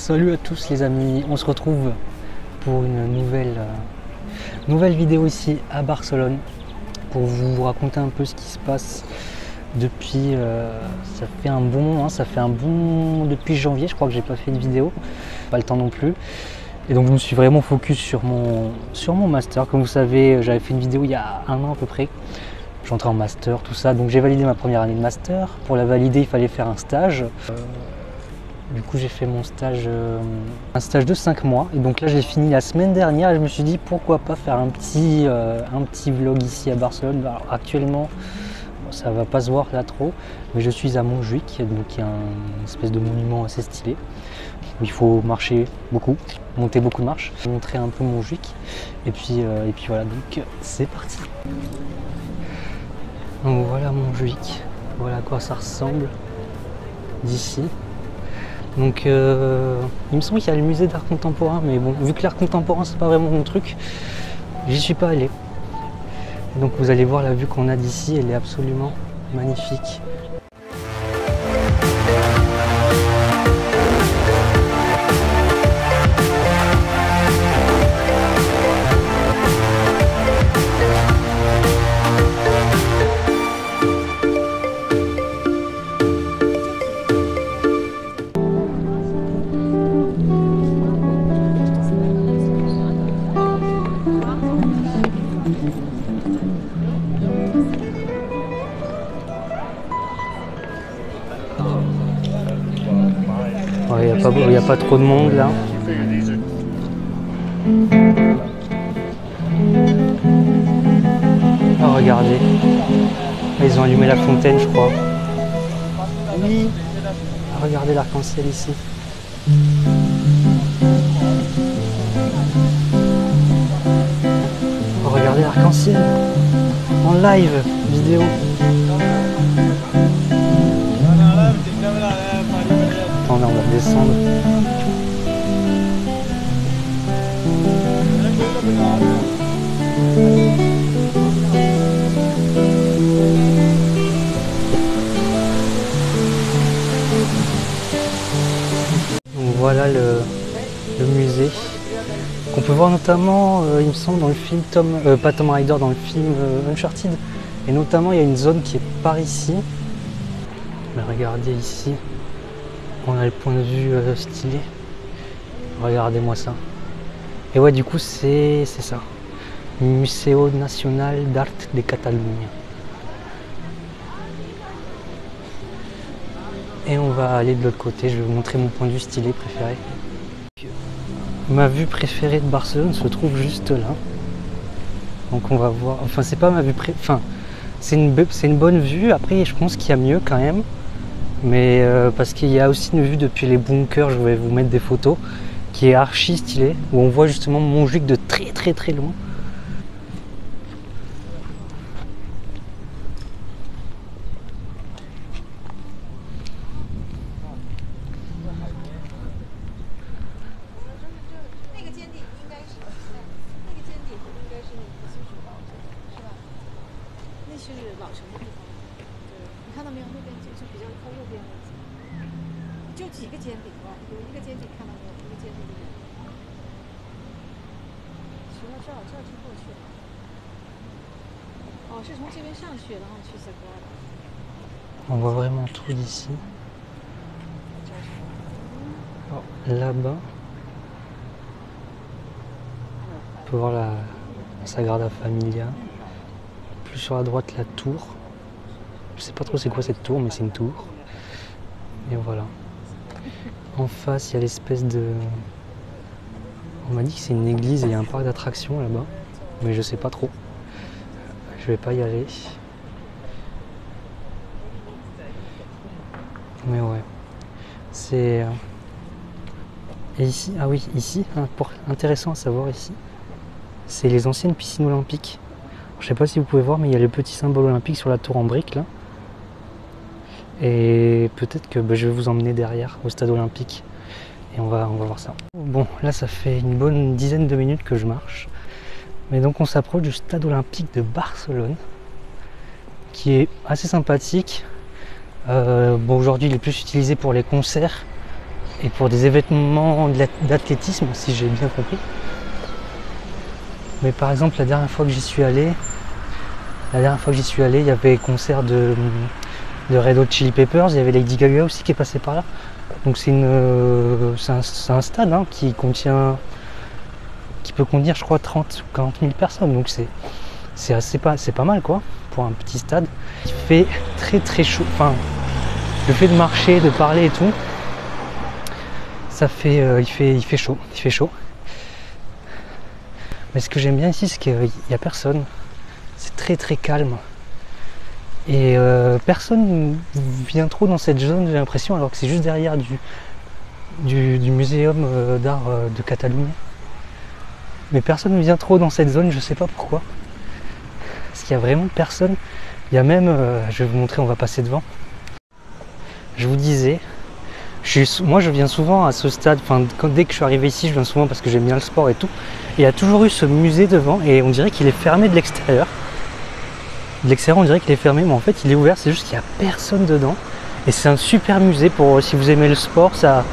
Salut à tous les amis, on se retrouve pour une nouvelle vidéo ici à Barcelone pour vous raconter un peu ce qui se passe depuis, ça fait un bon moment, depuis janvier je crois que j'ai pas fait de vidéo, pas le temps non plus. Et donc je me suis vraiment focus sur mon master. Comme vous savez, j'avais fait une vidéo il y a un an à peu près. J'entrais en master, tout ça, donc j'ai validé ma première année de master. Pour la valider, il fallait faire un stage. Du coup, j'ai fait mon stage, un stage de 5 mois. Et donc là, j'ai fini la semaine dernière et je me suis dit pourquoi pas faire un petit vlog ici à Barcelone. Alors, actuellement, ça va pas se voir là trop, mais je suis à Montjuïc, donc il y a une espèce de monument assez stylé où il faut marcher beaucoup, monter beaucoup de marches, montrer un peu Montjuïc. Et puis voilà, donc c'est parti. Donc voilà Montjuïc, voilà à quoi ça ressemble d'ici. Donc il me semble qu'il y a le musée d'art contemporain, mais bon, vu que l'art contemporain c'est pas vraiment mon truc, j'y suis pas allé. Donc vous allez voir la vue qu'on a d'ici, elle est absolument magnifique. Il n'y a pas trop de monde là. Oh, regardez. Ils ont allumé la fontaine, je crois. Oui. Regardez l'arc-en-ciel ici. Oh, regardez l'arc-en-ciel. En live vidéo. Attendez, on va descendre. Donc voilà le musée qu'on peut voir notamment, il me semble, dans le film pas Tomb Raider, dans le film Uncharted. Et notamment, il y a une zone qui est par ici. Mais regardez ici. On a le point de vue stylé. Regardez-moi ça. Et ouais, du coup, c'est ça. Museo Nacional d'Art de Catalunya. Et on va aller de l'autre côté. Je vais vous montrer mon point de vue stylé préféré. Ma vue préférée de Barcelone se trouve juste là. Donc on va voir. Enfin, c'est pas ma vue préférée. Enfin, c'est une bonne vue. Après, je pense qu'il y a mieux quand même. Mais parce qu'il y a aussi une vue depuis les bunkers, je vais vous mettre des photos, qui est archi stylée, où on voit justement Montjuïc de très loin. On voit vraiment tout d'ici. Là-bas, on peut voir la Sagrada Familia. Plus sur la droite, la tour. Je sais pas trop c'est quoi cette tour, mais c'est une tour. Et voilà. En face, il y a l'espèce de... On m'a dit que c'est une église et il y a un parc d'attractions là-bas. Mais je sais pas trop. Je vais pas y aller. Mais ouais. C'est... Et ici, ah oui, ici, intéressant à savoir ici, c'est les anciennes piscines olympiques. Je sais pas si vous pouvez voir, mais il y a le petit symbole olympique sur la tour en brique là. Et peut-être que je vais vous emmener derrière au stade olympique et on va voir ça. Bon, là ça fait une bonne dizaine de minutes que je marche. Mais donc on s'approche du stade olympique de Barcelone, qui est assez sympathique. Bon, aujourd'hui il est plus utilisé pour les concerts, et pour des événements d'athlétisme, si j'ai bien compris. Mais par exemple, la dernière fois que j'y suis allé, il y avait concert de Red Hot Chili Peppers, il y avait Lady Gaga aussi qui est passé par là. Donc c'est un stade hein, qui peut contenir je crois 30 ou 40 000 personnes. Donc c'est pas mal quoi pour un petit stade. Il fait très très chaud. Enfin, le fait de marcher, de parler et tout, ça fait il fait chaud. Mais ce que j'aime bien ici, c'est qu'il n'y a personne. C'est très très calme. Et personne vient trop dans cette zone, j'ai l'impression, alors que c'est juste derrière du muséum d'art de Catalogne. Mais personne ne vient trop dans cette zone, je sais pas pourquoi. Parce qu'il y a vraiment personne. Il y a même, je vais vous montrer, on va passer devant. Je vous disais, moi je viens souvent à ce stade, enfin dès que je suis arrivé ici, je viens souvent parce que j'aime bien le sport et tout. Et il y a toujours eu ce musée devant et on dirait qu'il est fermé de l'extérieur. De l'extérieur on dirait qu'il est fermé, mais en fait il est ouvert, c'est juste qu'il n'y a personne dedans. Et c'est un super musée pour si vous aimez le sport, ça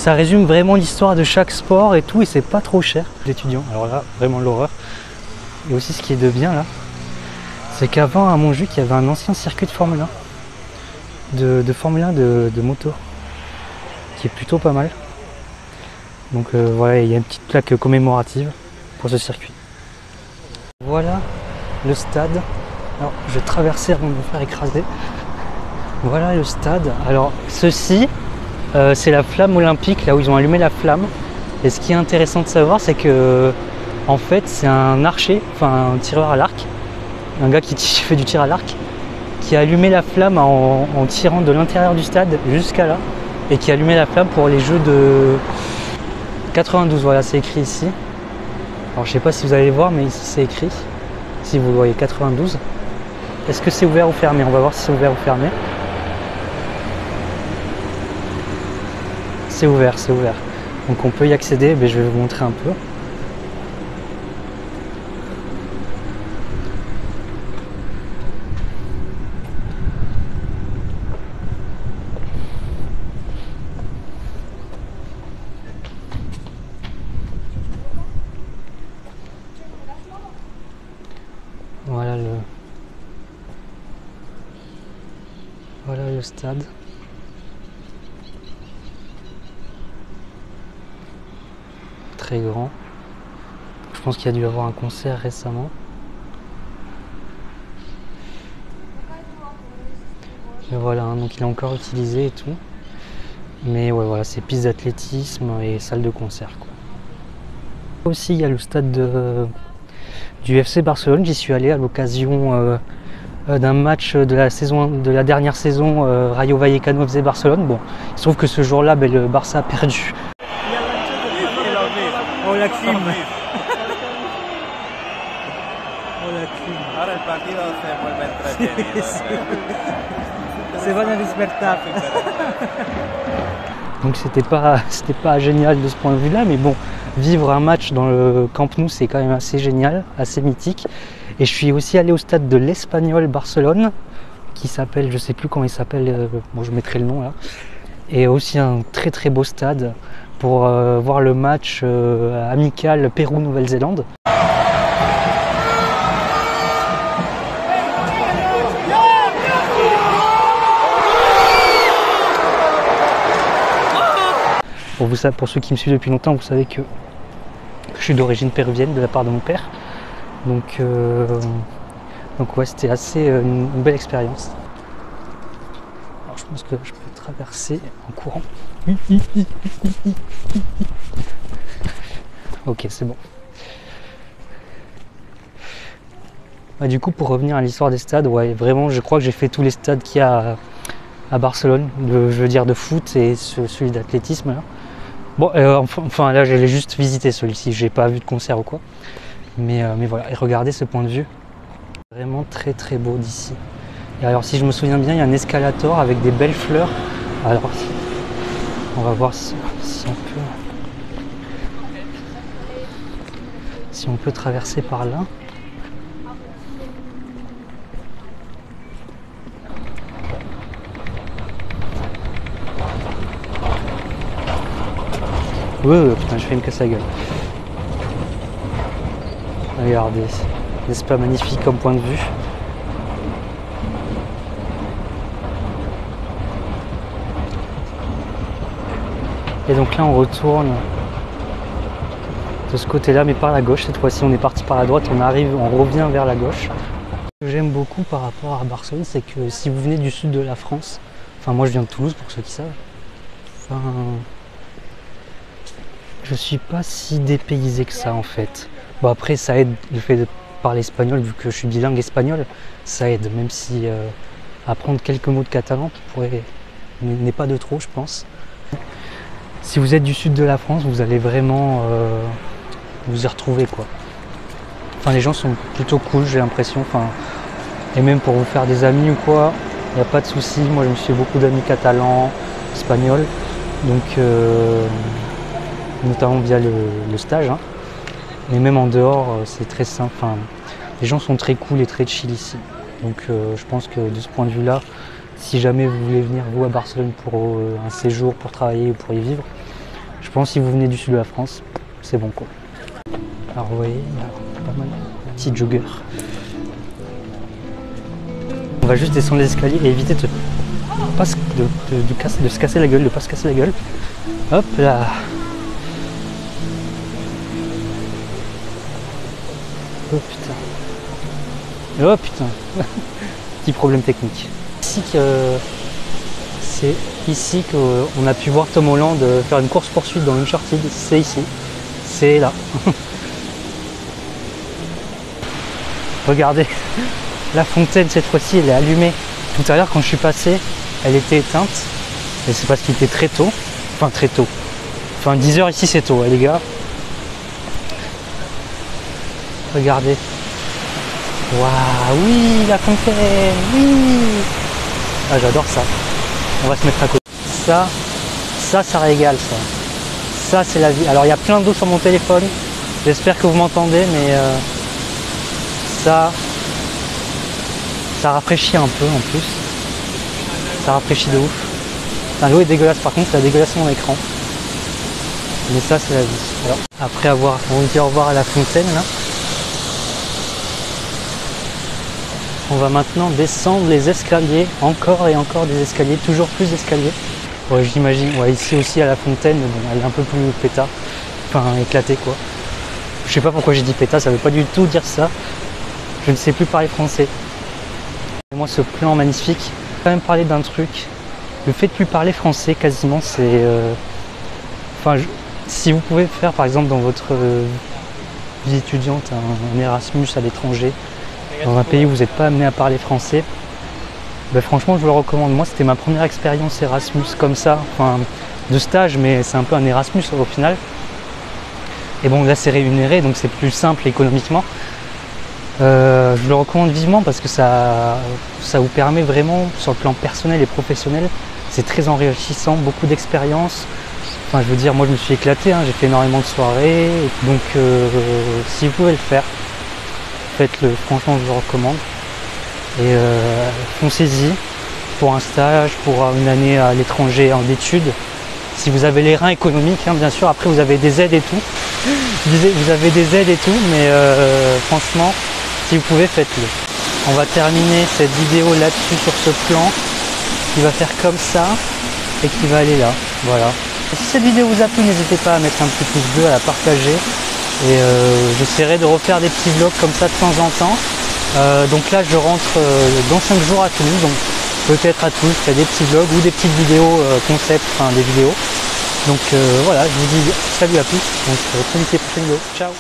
résume vraiment l'histoire de chaque sport et tout, et c'est pas trop cher d'étudiants. Alors là, vraiment l'horreur. Et aussi ce qui est de bien là, c'est qu'avant à Montjuic, il y avait un ancien circuit de Formule 1. De Formule 1 de moto. Qui est plutôt pas mal. Donc voilà, il y a une petite plaque commémorative pour ce circuit. Voilà le stade. Alors je vais traverser avant de me faire écraser. Voilà le stade. Alors ceci, c'est la flamme olympique, là où ils ont allumé la flamme. Et ce qui est intéressant de savoir, c'est que en fait c'est un archer, enfin un tireur à l'arc, un gars qui fait du tir à l'arc, qui a allumé la flamme en tirant de l'intérieur du stade jusqu'à là, et qui a allumé la flamme pour les Jeux de 92. Voilà, c'est écrit ici. Alors je sais pas si vous allez voir, mais ici c'est écrit. Si vous voyez 92. Est-ce que c'est ouvert ou fermé? On va voir si c'est ouvert ou fermé. C'est ouvert, c'est ouvert. Donc on peut y accéder, mais je vais vous montrer un peu. Voilà le stade. Très grand. Je pense qu'il y a dû y avoir un concert récemment. Mais voilà, hein, donc il est encore utilisé et tout. Mais ouais, voilà, c'est piste d'athlétisme et salle de concert, quoi. Aussi, il y a le stade du FC Barcelone. J'y suis allé à l'occasion d'un match de la dernière saison Rayo Vallecano FC Barcelone. Bon, il se trouve que ce jour-là, le Barça a perdu. Oh la clim. Oh la clim. Ahora el partido se vuelve entretenido. C'est van a despertar. Donc c'était pas génial de ce point de vue-là, mais bon, vivre un match dans le Camp Nou, c'est quand même assez génial, assez mythique. Et je suis aussi allé au stade de l'Espanyol Barcelone, qui s'appelle, je sais plus comment il s'appelle, bon je mettrai le nom là. Et aussi un très très beau stade pour voir le match amical Pérou-Nouvelle-Zélande. Pour ceux qui me suivent depuis longtemps, vous savez que je suis d'origine péruvienne de la part de mon père. Donc ouais, c'était assez une belle expérience. Alors je pense que je peux traverser en courant. Ok, c'est bon. Bah, du coup, pour revenir à l'histoire des stades, ouais, vraiment, je crois que j'ai fait tous les stades qu'il y a à Barcelone, je veux dire de foot et celui d'athlétisme là. Bon, enfin là, j'allais juste visiter celui-ci, j'ai pas vu de concert ou quoi. Mais voilà, et regardez ce point de vue, vraiment très très beau d'ici. Et alors si je me souviens bien, il y a un escalator avec des belles fleurs. Alors on va voir si on peut traverser par là. putain, je vais me casser la gueule. Regardez, n'est-ce pas magnifique comme point de vue? Et donc là on retourne de ce côté-là, mais par la gauche. Cette fois-ci on est parti par la droite, on revient vers la gauche. Ce que j'aime beaucoup par rapport à Barcelone, c'est que si vous venez du sud de la France, enfin moi je viens de Toulouse pour ceux qui savent, enfin, je suis pas si dépaysé que ça en fait. Bon après ça aide le fait de parler espagnol, vu que je suis bilingue espagnol, ça aide, même si apprendre quelques mots de catalan n'est pas de trop je pense. Si vous êtes du sud de la France, vous allez vraiment vous y retrouver quoi. Enfin les gens sont plutôt cool, j'ai l'impression, enfin, et même pour vous faire des amis ou quoi, il n'y a pas de souci. Moi je me suis fait beaucoup d'amis catalans, espagnols, donc notamment via le stage, hein. Mais même en dehors c'est très simple, enfin, les gens sont très cool et très chill ici, donc je pense que de ce point de vue là, si jamais vous voulez venir vous à Barcelone pour un séjour, pour travailler ou pour y vivre, je pense que si vous venez du sud de la France, c'est bon quoi. Alors vous voyez, il y a pas mal de petits joggers. On va juste descendre les escaliers et éviter de se casser la gueule, de ne pas se casser la gueule. Hop là. Oh putain. Oh putain. Petit problème technique. C'est ici qu'on a pu voir Tom Holland faire une course-poursuite dans Uncharted. C'est ici. C'est là. Regardez. La fontaine cette fois-ci elle est allumée. Tout à l'heure quand je suis passé, elle était éteinte. Et c'est parce qu'il était très tôt. Enfin très tôt. Enfin 10 h ici c'est tôt hein, les gars. Regardez. Waouh, oui, la fontaine, oui. Ah j'adore ça. On va se mettre à côté. Ça régale ça. Ça c'est la vie. Alors il y a plein d'eau sur mon téléphone. J'espère que vous m'entendez, mais ça rafraîchit un peu en plus. Ça rafraîchit de ouf. Enfin, l'eau est dégueulasse par contre, ça a dégueulassé mon écran. Mais ça c'est la vie. Alors, après avoir dit au revoir à la fontaine là, on va maintenant descendre les escaliers, encore et encore des escaliers, toujours plus d'escaliers. Ouais, j'imagine, ouais, ici aussi à la fontaine, bon, elle est un peu plus péta, enfin éclatée quoi. Je sais pas pourquoi j'ai dit péta, ça veut pas du tout dire ça. Je ne sais plus parler français. Et moi ce plan magnifique, je vais quand même parler d'un truc. Le fait de plus parler français quasiment c'est... Enfin, si vous pouvez faire par exemple dans votre vie étudiante un Erasmus à l'étranger, dans un pays où vous n'êtes pas amené à parler français, ben franchement je vous le recommande. Moi c'était ma première expérience Erasmus comme ça, enfin de stage, mais c'est un peu un Erasmus au final. Et bon là c'est rémunéré donc c'est plus simple économiquement. Je vous le recommande vivement parce que ça vous permet vraiment sur le plan personnel et professionnel, c'est très enrichissant, beaucoup d'expérience. Enfin je veux dire, moi je me suis éclaté, hein, j'ai fait énormément de soirées, donc si vous pouvez le faire, faites-le, franchement je vous le recommande. Et foncez-y pour un stage, pour une année à l'étranger en études. Si vous avez les reins économiques, hein, bien sûr, après vous avez des aides et tout. Vous avez des aides et tout, mais franchement, si vous pouvez, faites-le. On va terminer cette vidéo là-dessus sur ce plan qui va faire comme ça et qui va aller là. Voilà. Et si cette vidéo vous a plu, n'hésitez pas à mettre un petit pouce bleu, à la partager. Et j'essaierai de refaire des petits vlogs comme ça de temps en temps. Donc là je rentre dans 5 jours à Toulouse, donc peut-être à Toulouse il y a des petits vlogs ou des petites vidéos concept, enfin des vidéos. Donc voilà, je vous dis salut à tous, donc très vite pour une prochaine vidéo. Ciao.